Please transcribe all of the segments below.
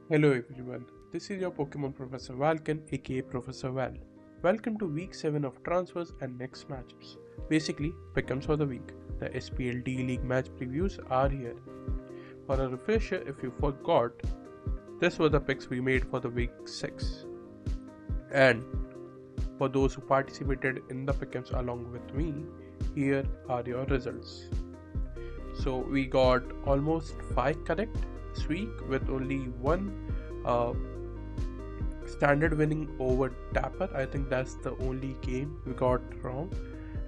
Hello everyone, this is your Pokemon Professor Valken aka Professor Val. Welcome to week 7 of transfers and next matchups. Basically, Pickems for the week. The SPL D-League match previews are here. For a refresher, if you forgot, this were the picks we made for the week 6. And for those who participated in the Pickems along with me, here are your results. So we got almost 5 correct this week with only one standard winning over Dapper. I think that's the only game we got wrong,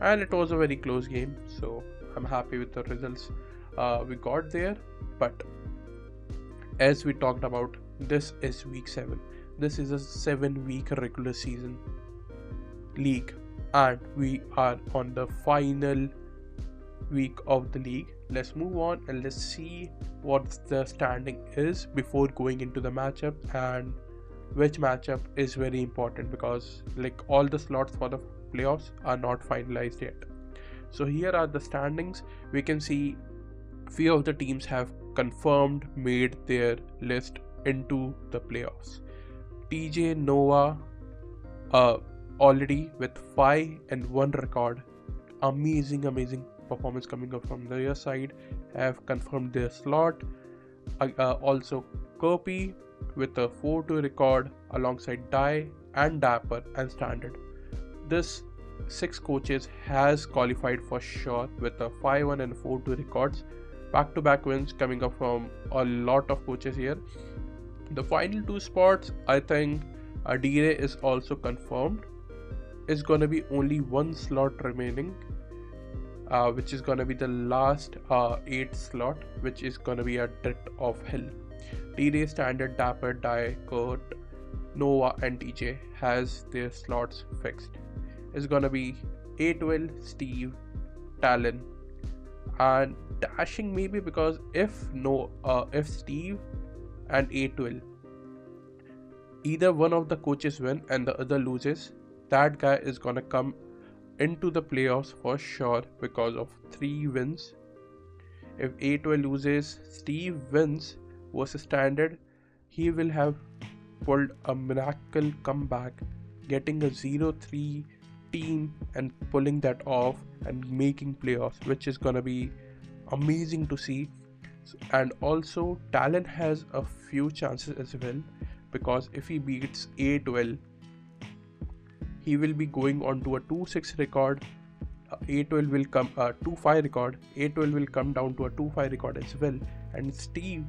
and it was a very close game, so I'm happy with the results we got there. But as we talked about, this is week 7. This is a 7-week regular season league, and we are on the final week of the league. Let's move on and let's see what the standing is before going into the matchup, and which matchup is very important because like all the slots for the playoffs are not finalized yet. So here are the standings. We can see few of the teams have confirmed made their list into the playoffs. TJ Nova already with 5 and 1 record, amazing performance coming up from their side, have confirmed their slot. Also Kurpie with a 4-2 record alongside DRey and Dapper and Standard. This 6 coaches has qualified for sure with a 5-1 and 4-2 records. Back-to-back wins coming up from a lot of coaches here. The final 2 spots, I think DRey is also confirmed. It's gonna be only 1 slot remaining, which is gonna be the last 8 slot, which is gonna be a debt of hell. DRey, Standard, Dapper, DRey, Kurt, Nova and TJ has their slots fixed. It's gonna be A12, Steve, Talon and Dashing maybe, because if Steve and A12 either one of the coaches win and the other loses, that guy is gonna come into the playoffs for sure because of 3 wins. If A12 loses, Steve wins versus Standard, he will have pulled a miracle comeback, getting a 0-3 team and pulling that off and making playoffs, which is gonna be amazing to see. And also Talon has a few chances as well, because if he beats A12, he will be going on to a 2-6 record. A12 will come 2-5 record. A12 will come down to a 2-5 record as well. And Steve,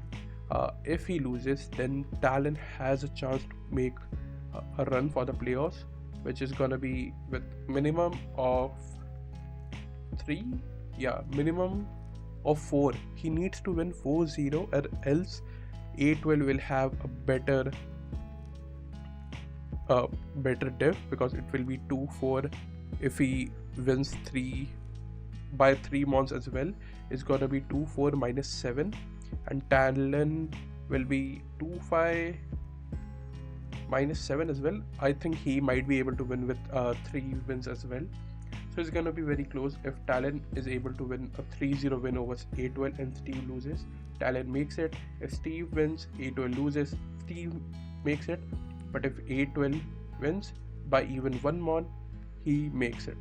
if he loses, then Talon has a chance to make a run for the playoffs, which is gonna be with minimum of 3, minimum of 4. He needs to win 4-0 or else A12 will have a better diff, because it will be 2-4 if he wins 3 by 3 months as well. It's gonna be 2-4 minus 7, and Talon will be 2-5 minus 7 as well. I think he might be able to win with 3 wins as well. So it's gonna be very close. If Talon is able to win a 3-0 win over A12 and Steve loses, Talon makes it. If Steve wins, A12 loses, Steve makes it. But if A12 wins by even 1 mon, he makes it.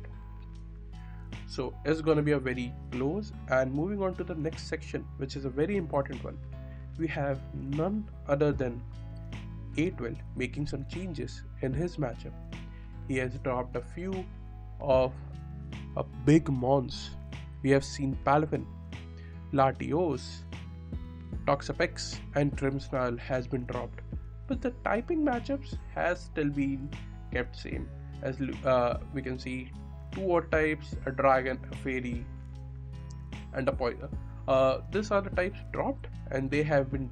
So it's gonna be a very close. And moving on to the next section, which is a very important one, we have none other than A12 making some changes in his matchup. He has dropped a few of a big mons. We have seen Palvin, Latios, Toxapex and Trimsnarl has been dropped, but the typing matchups has still been kept same. As we can see 2 water types, a dragon, a fairy and a poison. These are the types dropped, and they have been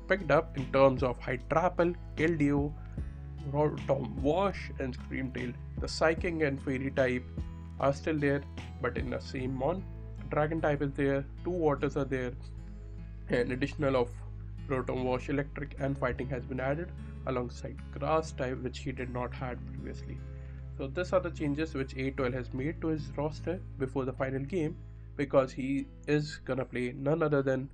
picked up in terms of Hydrapple, Keldeo, Rotom Wash and Screamtail. The Psychic and Fairy type are still there, but in the same mon. Dragon type is there, 2 waters are there, and additional of Rotom Wash, Electric and Fighting has been added alongside Grass type, which he did not had previously. So these are the changes which A12 has made to his roster before the final game, because he is gonna play none other than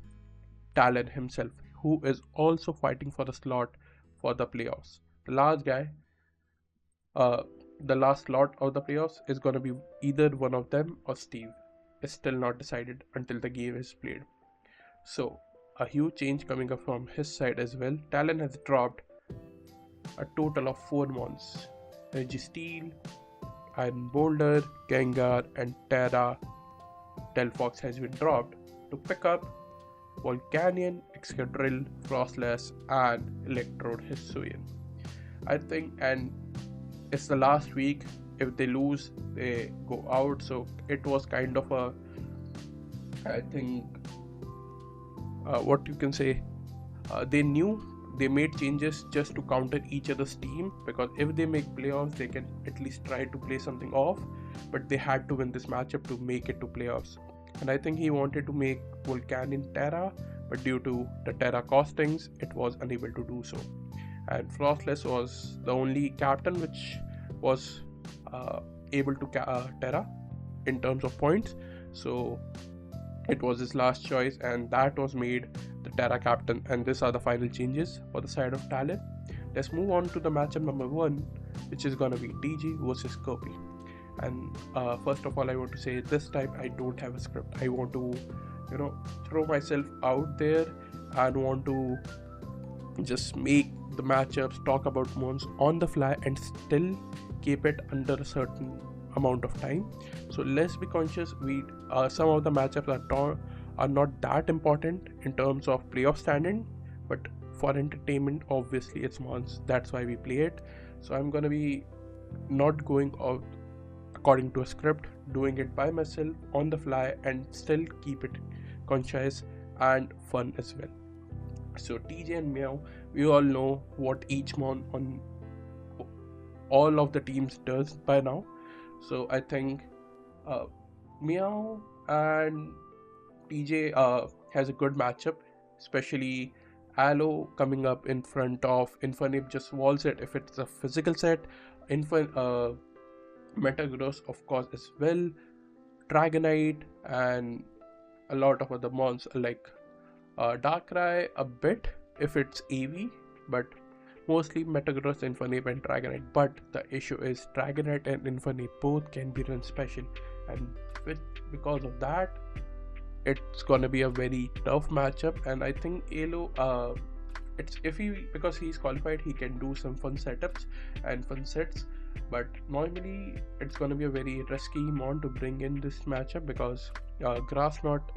Talon himself, who is also fighting for a slot for the playoffs. The last guy, the last slot of the playoffs is gonna be either one of them or Steve. It's still not decided until the game is played. So a huge change coming up from his side as well. Talon has dropped a total of 4 mons: Energy Steel, Iron Boulder, Gengar, and Terra Delphox has been dropped to pick up Volcanion, Excadrill, Frostless, and Electrode Hisuian. I think, and it's the last week. If they lose, they go out. So it was kind of a, I think, what you can say, they knew they made changes just to counter each other's team, because if they make playoffs, they can at least try to play something off, but they had to win this matchup to make it to playoffs. And I think he wanted to make Volcanion Terra, but due to the Terra costings, it was unable to do so. And Frostless was the only captain which was able to Terra in terms of points, so it was his last choice, and that was made the Terra captain. And these are the final changes for the side of Talon. Let's move on to the matchup number 1, which is gonna be TJ versus Kurpie. And first of all, I want to say this time I don't have a script. I want to, throw myself out there and want to just make the matchups, talk about mons on the fly, and still keep it under a certain amount of time. So let's be conscious. Some of the matchups are not that important in terms of playoff standing, but for entertainment, obviously it's mons. That's why we play it. So I'm gonna be not going out according to a script, doing it by myself on the fly, and still keep it conscious and fun as well. So TJ and Meow, we all know what each mon on all of the teams does by now. So I think Meow and TJ has a good matchup, especially Aloe coming up in front of Infernape just walls it if it's a physical set. Metagross of course as well, Dragonite, and a lot of other mons like Darkrai a bit if it's AV, but mostly Metagross, Infernape, and Dragonite. But the issue is Dragonite and Infernape both can be run special, and because of that, it's gonna be a very tough matchup. And I think Alo, it's iffy because he's qualified. He can do some fun setups and fun sets, but normally it's gonna be a very risky mon to bring in this matchup, because Grass Knot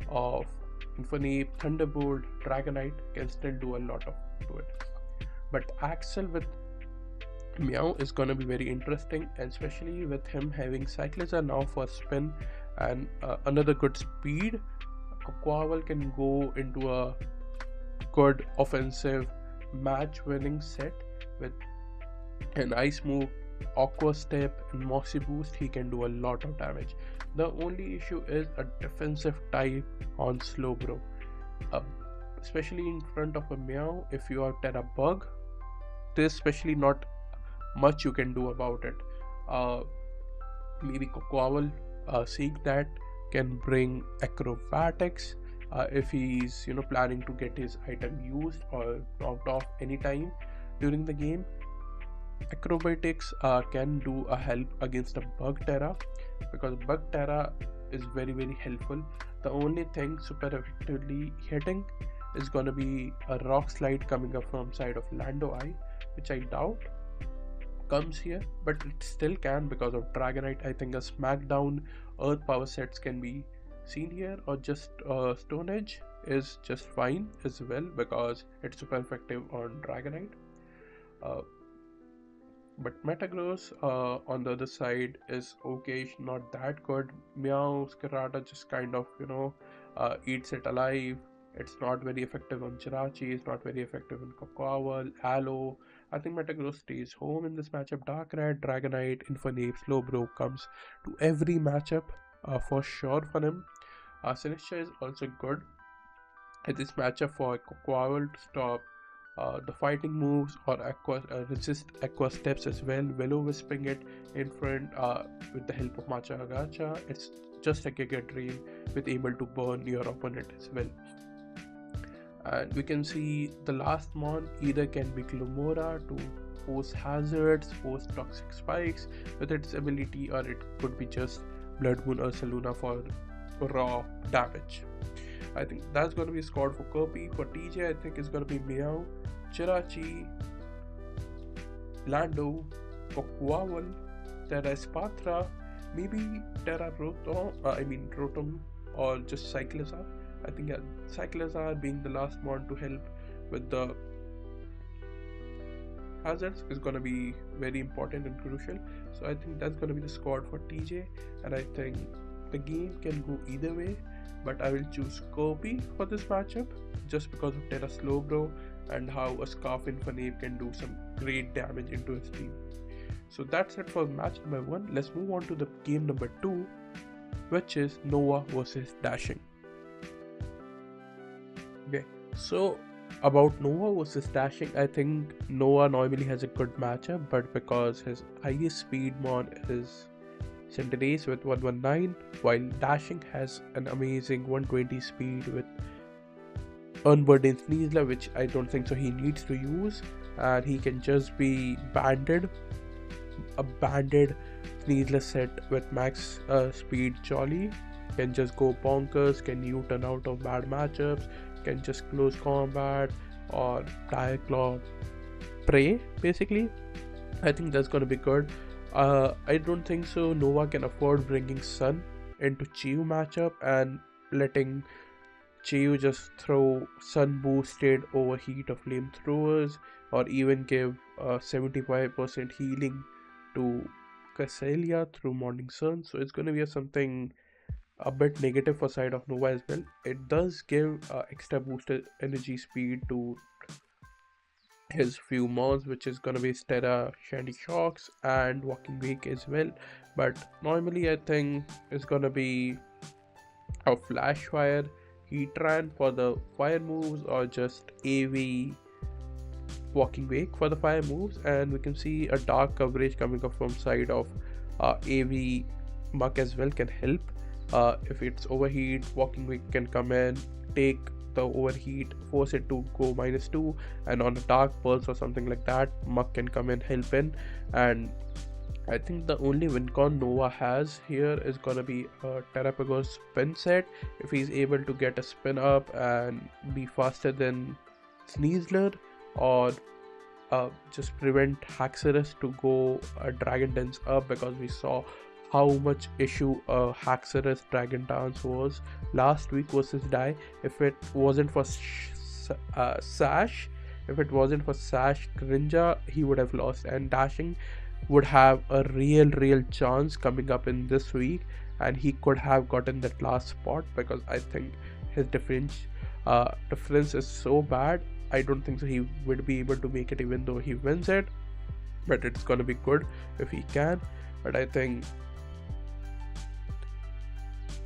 of Infernape, Thunderbolt, Dragonite can still do a lot to it. But Axel with Meow is gonna be very interesting, and especially with him having Cyclizar now for spin and another good speed. Quavel can go into a good offensive match-winning set with an Ice Move, Aqua Step, and Moxie Boost. He can do a lot of damage. The only issue is a defensive type on Slowbro, especially in front of a Meow. If you are Terra Bug, there's especially not much you can do about it. Maybe Quavel, seek that, can bring Acrobatics if he's planning to get his item used or knocked off anytime during the game. Acrobatics can do a help against a Bug Terra, because Bug Terra is very helpful. The only thing super effectively hitting is gonna be a Rock Slide coming up from side of Lando Eye, which I doubt comes here, but it still can because of Dragonite. I think a Smackdown Earth Power sets can be seen here, or just Stone Edge is just fine as well because it's super effective on Dragonite. But Metagross on the other side is okay, not that good. Meow Scarada just kind of eats it alive. It's not very effective on Jirachi, it's not very effective on Quavel, Aloe. I think Metagross stays home in this matchup. Darkrai, Dragonite, Infernape, Slowbro comes to every matchup for sure for him. Sinistcha is also good at this matchup for Quavel to stop the fighting moves or resist Aqua Steps as well. Will-O-Wisping it in front with the help of Macha Agacha. It's just like a Giga Drain with able to burn your opponent as well. And we can see the last mon either can be Glumora to force hazards, force toxic spikes with its ability, or it could be just Blood Moon or Saluna for raw damage. I think that's going to be scored for Kurpie. For TJ, I think it's going to be Meow, Chirachi, Lando, Kokwawal, Terra Espatra, maybe Terra Rotom, or just Cyclizar. I think Cyclizar being the last mon to help with the hazards is going to be very important and crucial. So I think that's going to be the squad for TJ, and I think the game can go either way, but I will choose Kurpie for this matchup just because of Terra Slowbro and how a Scarf Infinite can do some great damage into his team. So that's it for match number 1. Let's move on to the game number 2, which is Nova versus Dashing. Okay, so about Nova versus Dashing, I think Nova normally has a good matchup, but because his highest speed mon is Cinderace with 119, while Dashing has an amazing 120 speed with Unburdened Sneasler, which I don't think so he needs to use, and he can just be banded, a banded Sneasler set with max speed Jolly, can just go bonkers, can U-turn out of bad matchups, can just close combat or Diaclaw prey basically. I think that's gonna be good. I don't think so Nova can afford bringing Sun into Chiyu matchup and letting Chiyu just throw Sun boosted overheat of flamethrowers, or even give 75% healing to Cresselia through Morning Sun. So it's gonna be something a bit negative for side of Nova as well. It does give extra boosted energy speed to his few mons, which is gonna be Stera, Shandy Shocks, and Walking Wake as well. But normally I think it's gonna be a Flash Fire, Heatran for the fire moves, or just AV Walking Wake for the fire moves. And we can see a dark coverage coming up from side of AV Muck as well can help. If it's overheat, Walking Wake can come in, take the overheat, force it to go -2, and on a dark pulse or something like that, Muck can come in, help in. And I think the only win con Nova has here is gonna be a Terrapagos spin set. If he's able to get a spin up and be faster than Sneasler, or just prevent Haxorus to go Dragon Dance up, because we saw how much issue Haxorus Dragon Dance was last week versus Die. If it wasn't for Sash, Grinja, he would have lost, and Dashing would have a real chance coming up in this week, and he could have gotten that last spot, because I think his difference is so bad. I don't think so he would be able to make it even though he wins it, but it's gonna be good if he can. But I think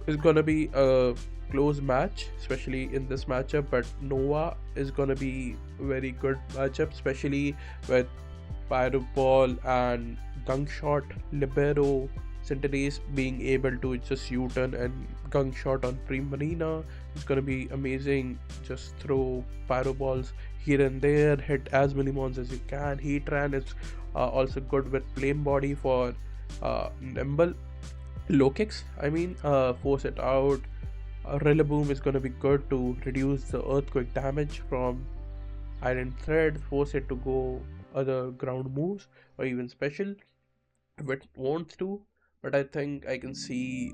it's gonna be a close match, especially in this matchup. But Nova is gonna be very good matchup, especially with Pyro Ball and Gunk Shot, Libero, Cinderace being able to just U-turn and Gunk Shot on Primarina. It's gonna be amazing. Just throw Pyro Balls here and there, hit as many mons as you can. Heatran is also good with Flame Body for Nimble. Low kicks, force it out. Rillaboom is gonna be good to reduce the earthquake damage from Iron Thread, force it to go other ground moves or even special if it wants to. But I think I can see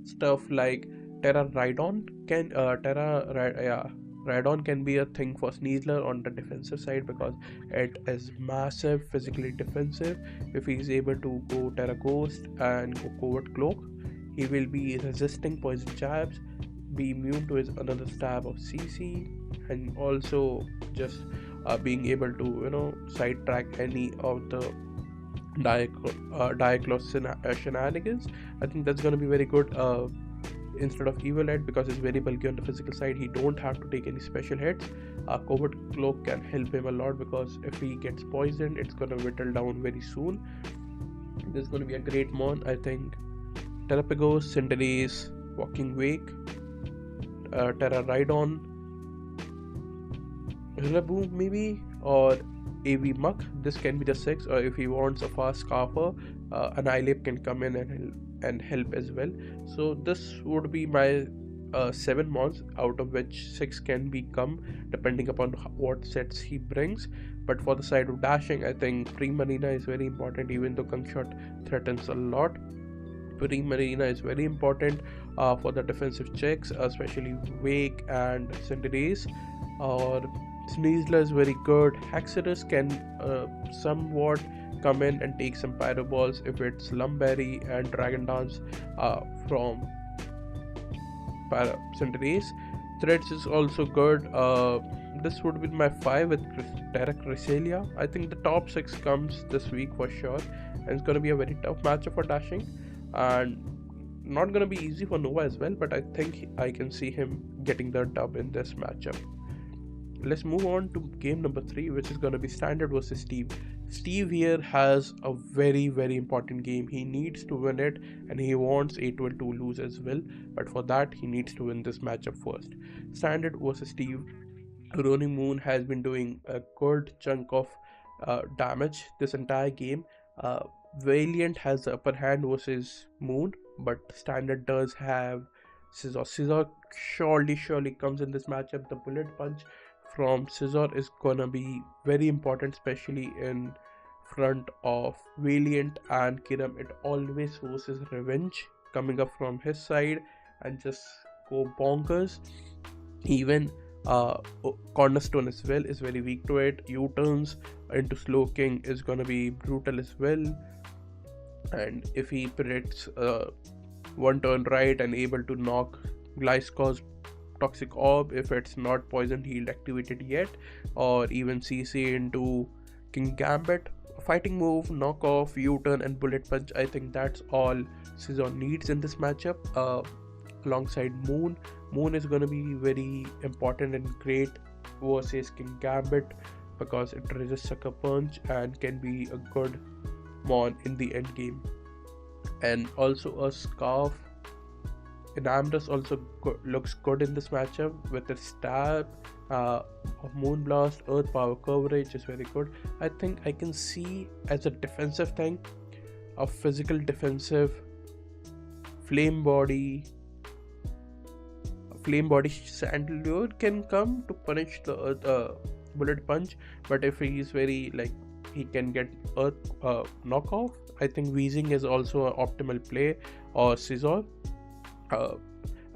stuff like Terra Rhydon can be a thing for Sneasler on the defensive side, because it is massive physically defensive. If he's able to go Terra Ghost and go Covert Cloak, he will be resisting poison jabs, be immune to his another stab of CC, and also just being able to sidetrack any of the Diaclaw shenanigans. I think that's gonna be very good instead of Evilite, because it's very bulky on the physical side. He don't have to take any special hits. Covert Cloak can help him a lot, because if he gets poisoned, it's gonna whittle down very soon. This is gonna be a great mon. I think Terrapagos, Cinderace, Walking Wake, Terra Rhydon, Rillaboom maybe, or AV Muck. This can be the 6, or if he wants a fast Scarfer, Annihilate can come in and help as well. So this would be my 7 mons, out of which 6 can become depending upon what sets he brings. But for the side of dashing, I think Pre-Marina is very important, even though Kungshot threatens a lot. Pre-Marina is very important for the defensive checks, especially Wake and Cinderace. Or Sneasler is very good. Haxorus can somewhat come in and take some Pyro Balls if it's Lumberry and Dragon Dance from Cinderace. Threads is also good. This would be my 5 with Terra Cresselia. I think the top 6 comes this week for sure, and it's going to be a very tough matchup for dashing, and not going to be easy for Nova as well, but I think I can see him getting the dub in this matchup. Let's move on to game number 3, which is going to be Standard versus Steve. Steve here has a very important game. He needs to win it, and he wants A12 to lose as well, but for that he needs to win this matchup first. Standard versus Steve. Ronin Moon has been doing a good chunk of damage this entire game. Valiant has the upper hand versus Moon, but Standard does have Scizor. Scizor surely comes in this matchup. The bullet punch from Scizor is gonna be very important, especially in front of Valiant and Kiram. It always forces revenge coming up from his side and just go bonkers. Even Cornerstone as well is very weak to it. U-turns into Slowking is gonna be brutal as well, and if he predicts one turn right and able to knock Gliscor's Toxic Orb, if it's not poison healed activated yet, or even CC into King Gambit, fighting move, knockoff, U-turn and bullet punch, I think that's all Scizor needs in this matchup. Alongside Moon is going to be very important and great versus King Gambit because it resists Sucker Punch and can be a good mon in the end game. And also a Scarf Enamorus also looks good in this matchup with its stab of Moonblast. Earth Power coverage is very good. I think I can see as a defensive thing, a physical defensive Flame Body Sandalwood can come to punish the bullet punch, but if he is very he can get Earth knockoff, I think Weezing is also an optimal play, or Scizor.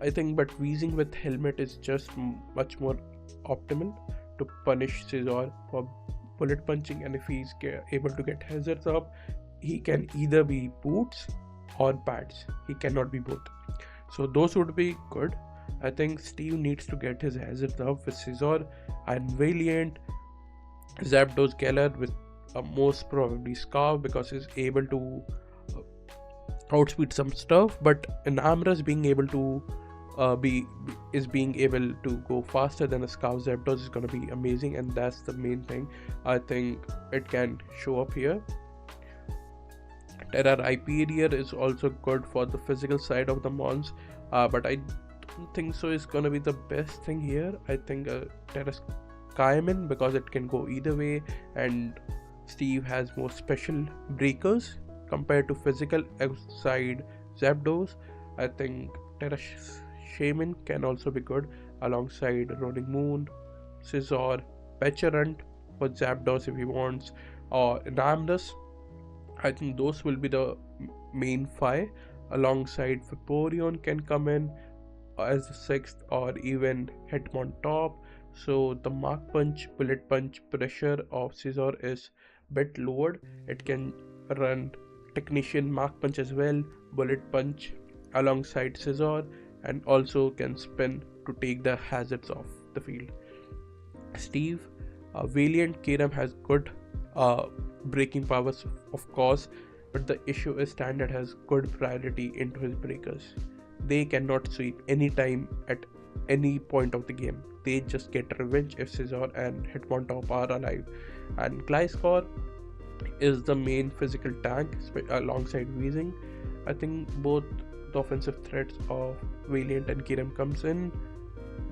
I think, but Weezing with helmet is just much more optimal to punish Scizor for bullet punching, and if he's able to get hazards up, he can either be boots or pads. He cannot be both. So those would be good. I think Steve needs to get his hazards up with Scizor and Valiant. Zapdos Galar with most probably Scarf because he's able to outspeed some stuff, but Enamorus being able to being able to go faster than a Scarf Zapdos is gonna be amazing, and that's the main thing. I think it can show up here. Terra Hyperior is also good for the physical side of the mons, but I don't think so is gonna be the best thing here. I think Terra Skyman because it can go either way, and Steve has more special breakers compared to physical outside Zapdos. I think Terra Shaman can also be good alongside Rolling Moon, Scizor, Pecharunt for Zapdos if he wants, or Enamorus. I think those will be the main 5. Alongside Vaporeon can come in as the 6th, or even Hitmontop. So the Mark Punch, Bullet Punch pressure of Scizor is bit lowered. It can run Technician, Mark Punch as well, Bullet Punch alongside Scizor, and also can spin to take the hazards off the field. Steve, Valiant Kiram has good breaking powers of course, but the issue is Standard has good priority into his breakers. They cannot sweep anytime at any point of the game. They just get revenge if Scizor and Hitmontop are alive. And Gliscor is the main physical tank alongside Weezing. I think both the offensive threats of Valiant and Kiram comes in.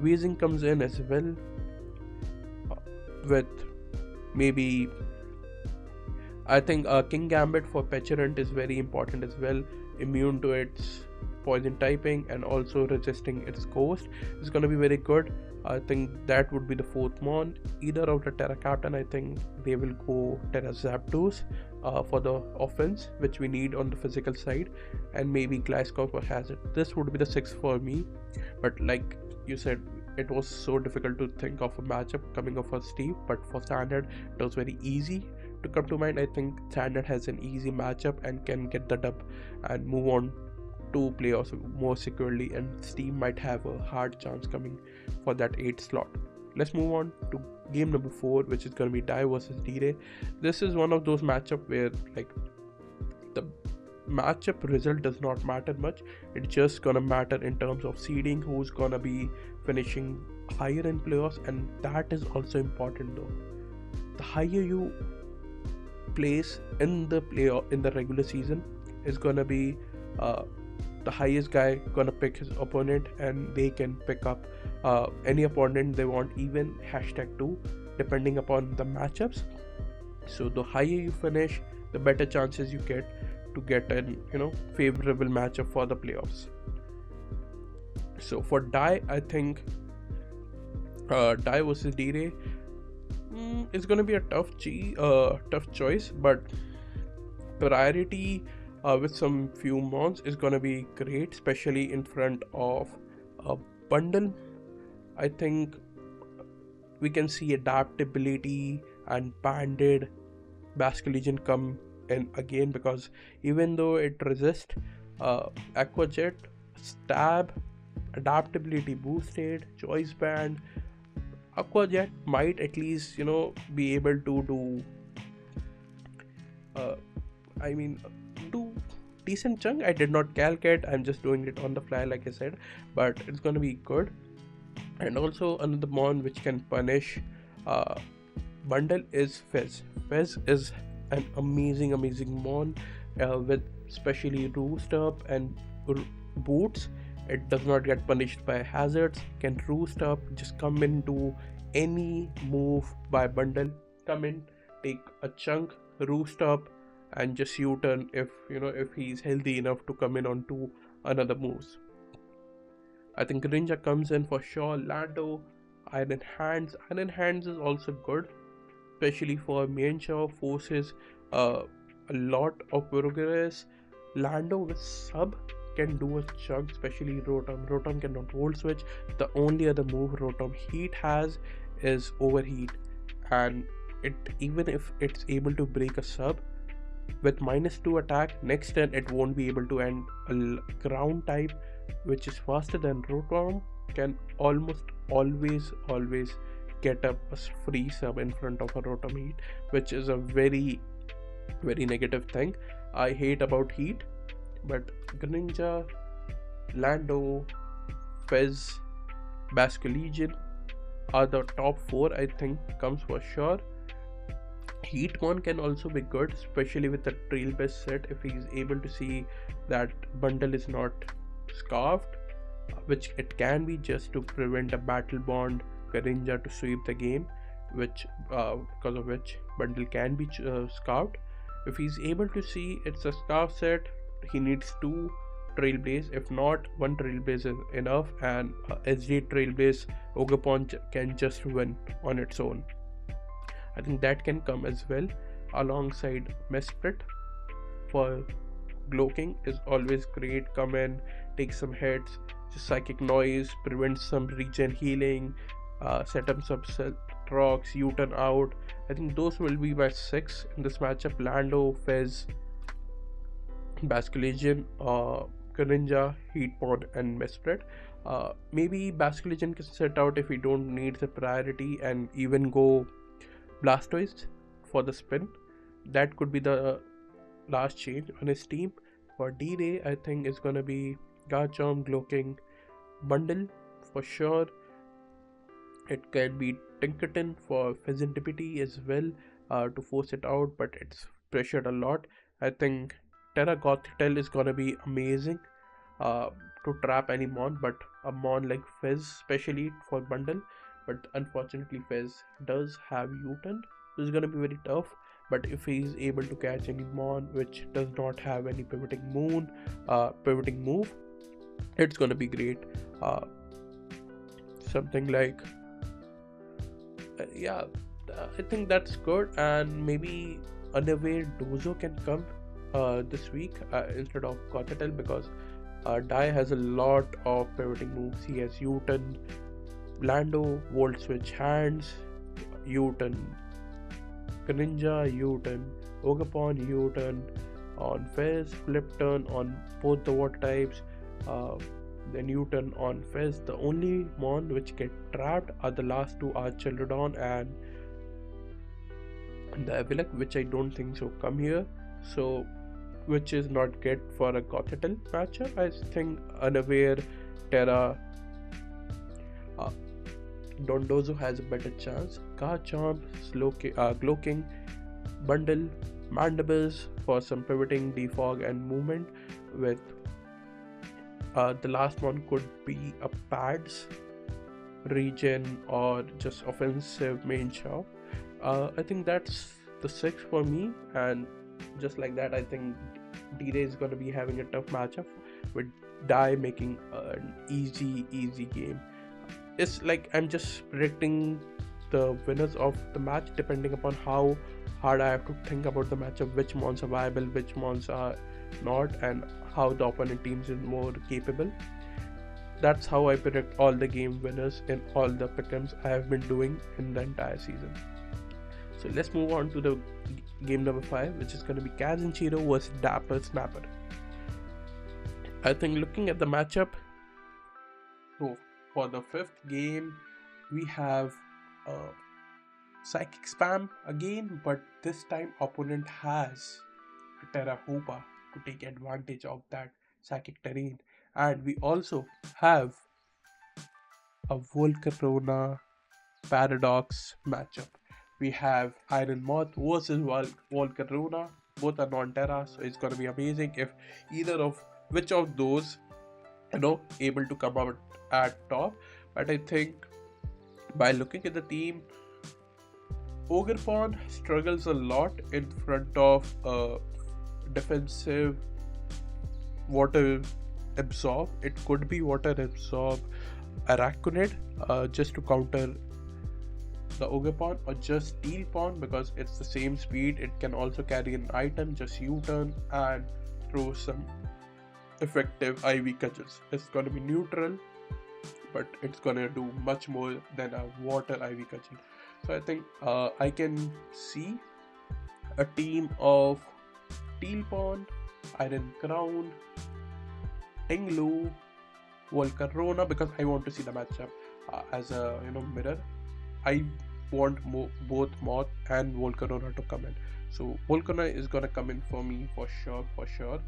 Weezing comes in as well. with maybe, I think King Gambit for Petulant is very important as well. Immune to its poison typing and also resisting its ghost is going to be very good. I think that would be the fourth mon. Either of the Terra Captain, I think they will go Terra Zapdos for the offense, which we need on the physical side, and maybe Gliscor for Hazard. This would be the sixth for me, but like you said, it was so difficult to think of a matchup coming off for Steve, but for Standard, it was very easy to come to mind. I think Standard has an easy matchup and can get the dub and move on to playoffs more securely, and Steve might have a hard chance coming for that 8th slot. Let's move on to game number 4, which is going to be DyeItTight versus DRey. This is one of those matchup where like the matchup result does not matter much. It's just gonna matter in terms of seeding, who's gonna be finishing higher in playoffs, and that is also important though. The higher you place in the playoff in the regular season is gonna be the highest guy gonna pick his opponent, and they can pick up any opponent they want, even #2, depending upon the matchups. So the higher you finish, the better chances you get to get an favorable matchup for the playoffs. So for DyeItTight, I think DyeItTight versus DRey is gonna be a tough choice, but priority with some few mons is gonna be great, especially in front of a bundle. I think we can see adaptability and banded Basculegion come in again, because even though it resists Aqua Jet, Stab, adaptability boosted, Choice Band, Aqua Jet might at least be able to do do decent chunk. I did not calculate, I'm just doing it on the fly like I said, but it's gonna be good. And also another mon which can punish bundle is Fizz. Fizz is an amazing mon with especially Roost Up and Boots. It does not get punished by hazards, can Roost Up, just come into any move by bundle, come in, take a chunk, Roost Up, and just U-turn if he's healthy enough to come in onto another moves. I think Greninja comes in for sure. Lando, Iron Hands is also good, especially for Mienshao, forces a lot of progress. Lando with sub can do a chunk, especially Rotom. Rotom cannot Volt Switch. The only other move Rotom Heat has is Overheat, and even if it's able to break a sub with -2 attack, next turn it won't be able to end. A ground type which is faster than Rotom can almost always get up a free sub in front of a Rotom Heat, which is a very negative thing I hate about Heat. But Greninja, Lando, Fizz, Basculegion are the top 4 I think comes for sure. Heatmon can also be good, especially with the trail-based set, if he's able to see that bundle is not scarfed, which it can be, just to prevent a battle bond Greninja to sweep the game, which because of which bundle can be scarfed. If he's able to see it's a scarf set, he needs 2 Trailblaze. If not, 1 Trailblaze is enough, and SD Trailblaze Ogerpon can just win on its own. I think that can come as well alongside Mesprit. For Glowking is always great. Come in, take some hits, just Psychic Noise, prevent some regen healing, set up some rocks, U-turn out. I think those will be my 6 in this matchup. Lando, Fizz, Basculegion, Greninja, Heatmon, and Mesprit. Maybe Basculegion can set out if we don't need the priority and even go Blastoise for the spin. That could be the last change on his team. For DRey, I think it's gonna be Garchomp, Glowking, bundle for sure. It can be Tinkerton for Fizzantipity as well to force it out, but it's pressured a lot. I think Terra Gothitelle is gonna be amazing to trap any mon, but a mon like Fizz, especially for bundle, but unfortunately Fez does have U-turn, so it's gonna be very tough. But if he's able to catch any mon which does not have any pivoting move, it's gonna be great. Something like I think that's good, and maybe unaware Dozo can come this week instead of Gothitelle, because DRey has a lot of pivoting moves. He has U-turn, Lando, Volt Switch Hands, U-turn Greninja, U-turn Ogerpon, U-turn on Fez, Flip Turn on both the water types, then U-turn on Fez. The only mon which get trapped are the last two, are Childredon and the Evilek, which I don't think so come here, so which is not good for a Gothitelle matchup. I think Unaware, Terra, Dondozo has a better chance. Garchomp, Glowking, Bundle, Mandibles for some pivoting, defog and movement. With the last one could be a Pads, Regen, or just offensive main shop. I think that's the 6 for me, and just like that, I think DRey is going to be having a tough matchup with DRey making an easy game. It's like I'm just predicting the winners of the match depending upon how hard I have to think about the matchup, which mons are viable, which mons are not, and how the opponent teams is more capable. That's how I predict all the game winners in all the Pickems I have been doing in the entire season. So let's move on to the game number 5, which is going to be Kaz&Shiro versus DapperSnapper. I think looking at the matchup, so for the 5th game we have Psychic Spam again, but this time opponent has a Terra Hoopa to take advantage of that psychic terrain, and we also have a Volcarona Paradox matchup. We have Iron Moth versus Volcarona. Both are non-Terra, so it's gonna be amazing if either of which of those able to come out at top. But I think by looking at the team, Ogerpon struggles a lot in front of defensive Water Absorb. It could be Water Absorb Araquanid just to counter the Ogerpon, or just Steel Pon because it's the same speed. It can also carry an item, just U-turn and throw some effective IV catches. It's gonna be neutral, but it's gonna do much more than a water IV catching. So I think I can see a team of Steel Pon, Iron Crown, Tinglu, Volcarona, because I want to see the matchup as a mirror. I want both Moth and Volcarona to come in. So Volcarona is gonna come in for me for sure.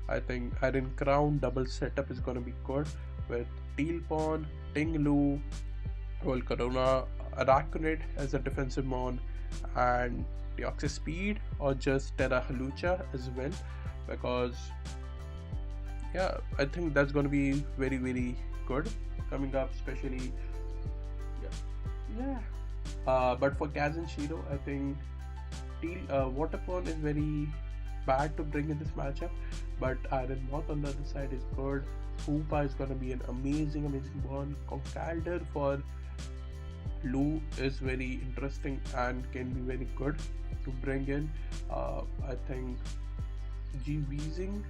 I think Iron Crown double setup is gonna be good with Steel Pon, Tinglu, Volcarona, Araquanid as a defensive mon, and Deoxys Speed or just Terra Halucha as well, because I think that's gonna be very good coming up, especially but for Kaz&Shiro, I think Waterpon is very bad to bring in this matchup, but Iron Moth on the other side is good. Hoopa is gonna be an amazing one. Conkeldurr for Lou is very interesting and can be very good to bring in. I think G-Weezing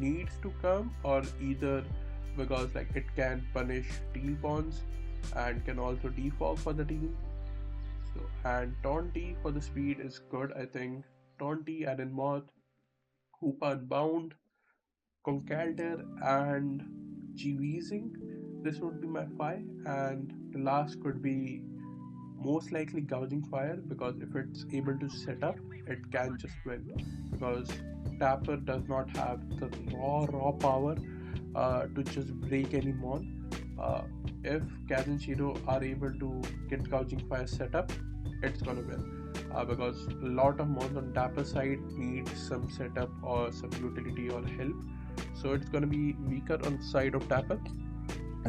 needs to come, or either because it can punish Steel Pons and can also defog for the team. So, and Taunty for the speed is good. I think Taunty, Iron Moth, Hoopa Unbound, Conkeldurr and G-Weezing. This would be my 5, and the last could be most likely Gouging Fire, because if it's able to set up, it can just win, because Dapper does not have the raw power to just break any mon. If Kaz&Shiro are able to get Gouging Fire set up, it's gonna win, because a lot of mons on Dapper side need some setup or some utility or help, so it's gonna be weaker on the side of Dapper.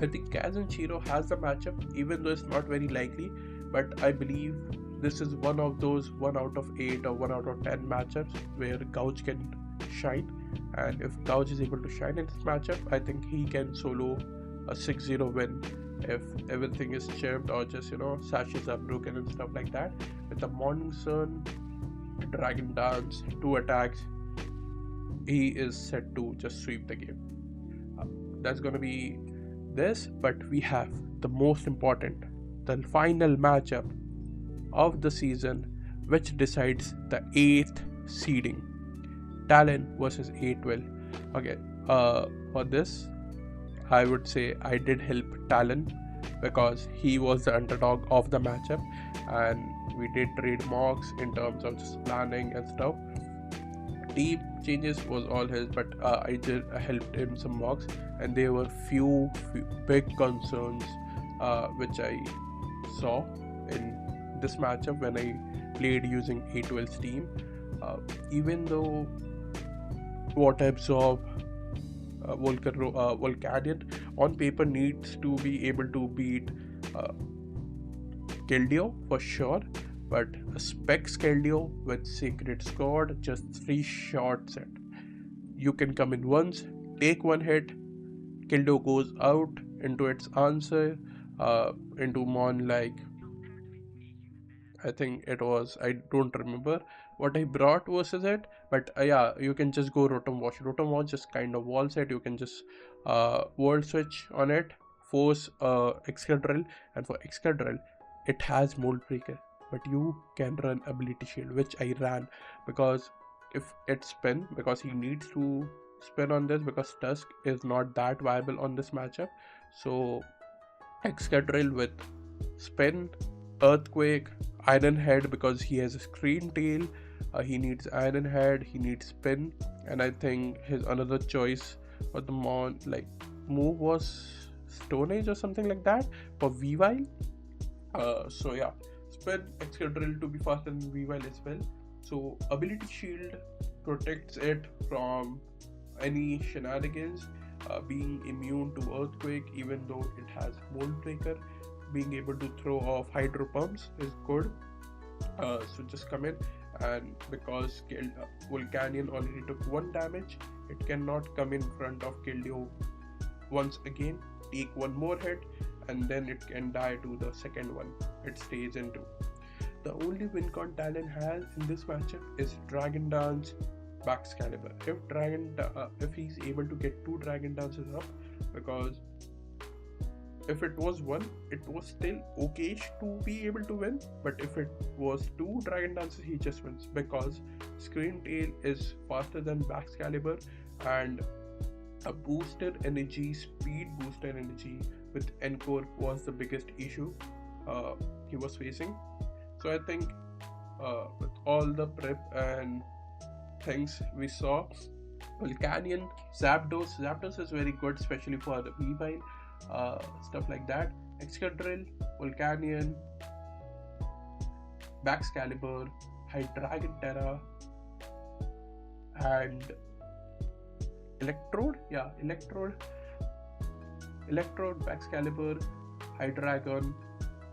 I think Kaz&Shiro has the matchup, even though it's not very likely, but I believe this is one of those 1 out of 8 or 1 out of 10 matchups where Gouge can shine. And if Gouge is able to shine in this matchup, I think he can solo a 6-0 win if everything is chipped or just, sashes are broken and stuff like that. With the Morning Sun, Dragon Dance, 2 attacks, he is set to just sweep the game. That's gonna be this, but we have the most important, the final matchup of the season, which decides the 8th seeding. Talon versus 812. Okay, for this, I would say I did help Talon because he was the underdog of the matchup, and we did trade mocks in terms of just planning and stuff. Team changes was all his, but I helped him some mocks, and there were few big concerns which I saw in this matchup when I played using 812's team. Even though Water Absorb Volcanion on paper needs to be able to beat Keldeo for sure, but a Specs Keldeo with Sacred Sword, just 3 shots it. You can come in once, take 1 hit, Keldeo goes out into its answer, into Mon, like I think it was, I don't remember what I brought versus it, but yeah, you can just go Rotom Wash. Rotom Wash just kind of wall set, you can just world switch on it, force Excadrill, and for Excadrill, it has Mold Breaker, but you can run Ability Shield, which I ran because if it spin, because he needs to spin on this because Tusk is not that viable on this matchup. So Excadrill with spin, Earthquake, Iron Head because he has a Scream Tail, he needs Iron Head, he needs spin, and I think his another choice for the move was Stone Age or something like that for Weavile. So yeah, spin Excadrill to be faster than Weavile as well. So Ability Shield protects it from any shenanigans, being immune to Earthquake even though it has Mold Breaker. Being able to throw off Hydro Pumps is good. So just come in, and because Volcanion already took 1 damage, it cannot come in front of Keldeo once again, take 1 more hit, and then it can die to the second one it stays into. The only win con Talon has in this matchup is Dragon Dance, Baxcalibur. If he's able to get 2 Dragon Dances up, because if it was 1, it was still okay to be able to win, but if it was 2 Dragon Dances, he just wins because Scream Tail is faster than Baxcalibur, and a booster energy, speed booster energy with Encore was the biggest issue he was facing. So I think with all the prep and things we saw, Volcanion, Zapdos is very good, especially for the Weavile, stuff like that. Excadrill, Volcanion, Baxcalibur, Hydreigon Terra, and Electrode, Baxcalibur, Hydreigon,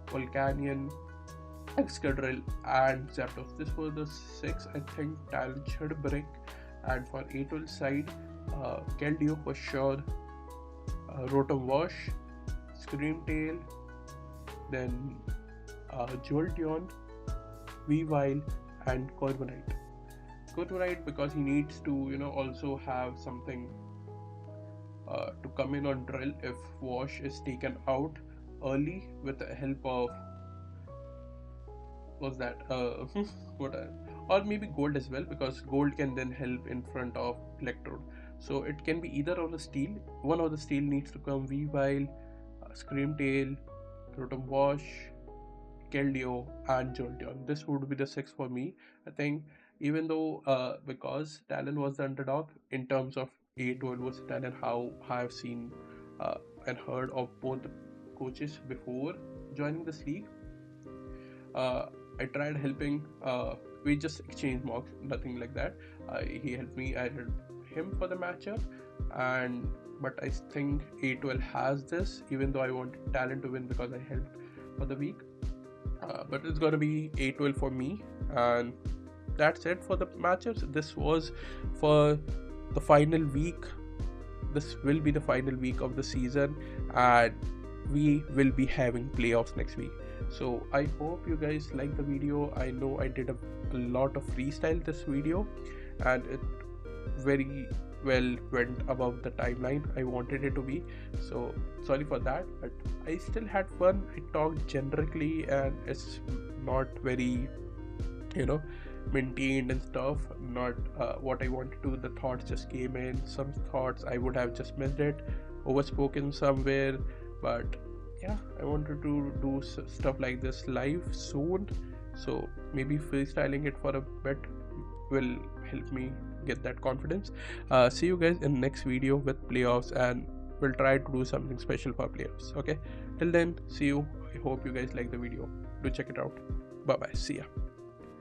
Volcanion, Excadrill, and Zapdos. This was the 6 I think Talon should bring. And for 812 side, Keldeo for sure, Rotom Wash, Scream Tail, then Jolteon, Weavile, and Corviknight. Corviknight because he needs to also have something to come in on drill if Wash is taken out early with the help of or maybe Gold as well, because Gold can then help in front of Electrode. So it can be either on the steel. One of the steel needs to come Weavile, Scream Tail, Rotom Wash, Keldeo, and Jolteon. This would be the 6 for me. I think even though because Talon was the underdog in terms of 812 was Talon, how I've seen and heard of both the coaches before joining this league. I tried helping. We just exchanged mocks, nothing like that. He helped me. I helped him for the matchup, and but I think A12 has this, even though I wanted Talon to win because I helped for the week. But it's gonna be A12 for me, and that's it for the matchups. This was for the final week. This will be the final week of the season, and we will be having playoffs next week. So I hope you guys like the video. I know I did a lot of freestyle this video, and it very well went above the timeline I wanted it to be, so sorry for that, but I still had fun. I talked generically, and it's not very, you know, maintained and stuff, not what I wanted to. The thoughts just came in, some thoughts I would have just missed it, overspoken somewhere, but yeah, I wanted to do stuff like this live soon, so maybe freestyling it for a bit will help me get that confidence. See you guys in next video with playoffs, and we'll try to do something special for playoffs. Okay, till then, see you. I hope you guys like the video. Do check it out. Bye bye. See ya.